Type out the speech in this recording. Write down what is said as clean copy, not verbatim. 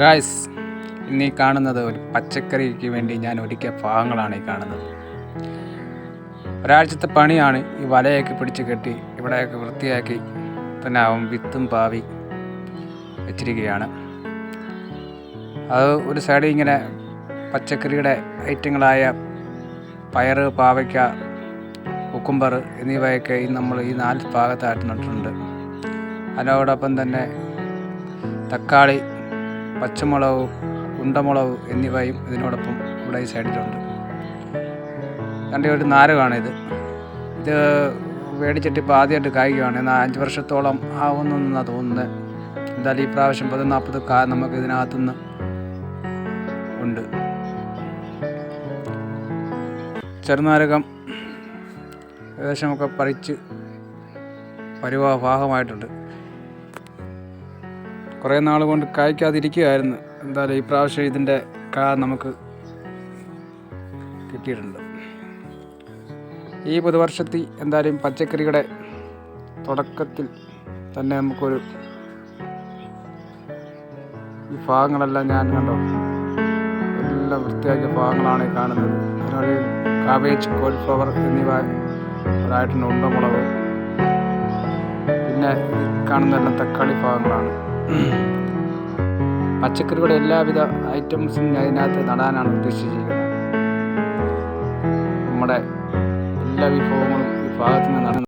Guys, ഇന്നീ കാണുന്നത് ഒരു പച്ചക്കറിക്ക് വേണ്ടി ഞാൻ ഒരുക്കിയ ഭാഗങ്ങളാണ് ഈ കാണുന്നത്. ഒരാഴ്ചത്തെ പണിയാണ്. ഈ വലയൊക്കെ പിടിച്ച് കെട്ടി ഇവിടെയൊക്കെ വൃത്തിയാക്കി തന്നെ വിത്തും പാവി വെച്ചിരിക്കുകയാണ്. അത് ഒരു സൈഡിൽ ഇങ്ങനെ പച്ചക്കറിയുടെ ഐറ്റങ്ങളായ പയറ്, പാവയ്ക്ക, കുക്കുംബർ എന്നിവയൊക്കെ നമ്മൾ ഈ 4 ഭാഗത്തായിട്ട് നട്ടിട്ടുണ്ട്. അതിനോടൊപ്പം തന്നെ തക്കാളി, പച്ചമുളക്, ഉണ്ടമുളക് എന്നിവയും ഇതിനോടൊപ്പം ഇവിടെ ഈ സൈഡിലുണ്ട്. ഒരു നാരകമാണിത്. ഇത് മേടിച്ചിട്ട് ഇപ്പോൾ ആദ്യമായിട്ട് കായ്ക്കുകയാണ്. എന്നാൽ 5 വർഷത്തോളം ആവുന്നെന്നാണ് തോന്നുന്നത്. എന്തായാലും ഈ പ്രാവശ്യം 40 കായ നമുക്ക് ഇതിനകത്തുനിന്ന് ഉണ്ട്. ചെറുനാരകം ഏകദേശമൊക്കെ പറിച്ച് ഭാഗമായിട്ടുണ്ട്. കുറേ നാൾ കൊണ്ട് കായ്ക്കാതിരിക്കുകയായിരുന്നു. എന്തായാലും ഈ പ്രാവശ്യം ഇതിൻ്റെ നമുക്ക് കിട്ടിയിട്ടുണ്ട്. ഈ പുതുവർഷത്തിൽ എന്തായാലും പച്ചക്കറിയുടെ തുടക്കത്തിൽ തന്നെ നമുക്കൊരു ഈ ഭാഗങ്ങളെല്ലാം ഞാൻ കണ്ടോ എല്ലാം വൃത്തിയാക്കിയ ഭാഗങ്ങളാണ് ഈ കാണുന്നത്. അതിനൊരു കാബേജ്, കോളിഫ്ലവർ എന്നിവ ഒരായിട്ടുണ്ട്. ഉണ്ടമുളക്, പിന്നെ കാണുന്നതെല്ലാം തക്കാളി ഭാഗങ്ങളാണ്. പച്ചക്കറിയുടെ എല്ലാവിധ ഐറ്റംസും അതിനകത്ത് നടാനാണ് ഉദ്ദേശിച്ചിരിക്കുന്നത്. നമ്മുടെ എല്ലാ വിഭവങ്ങളും ഈ ഭാഗത്ത് നിന്ന്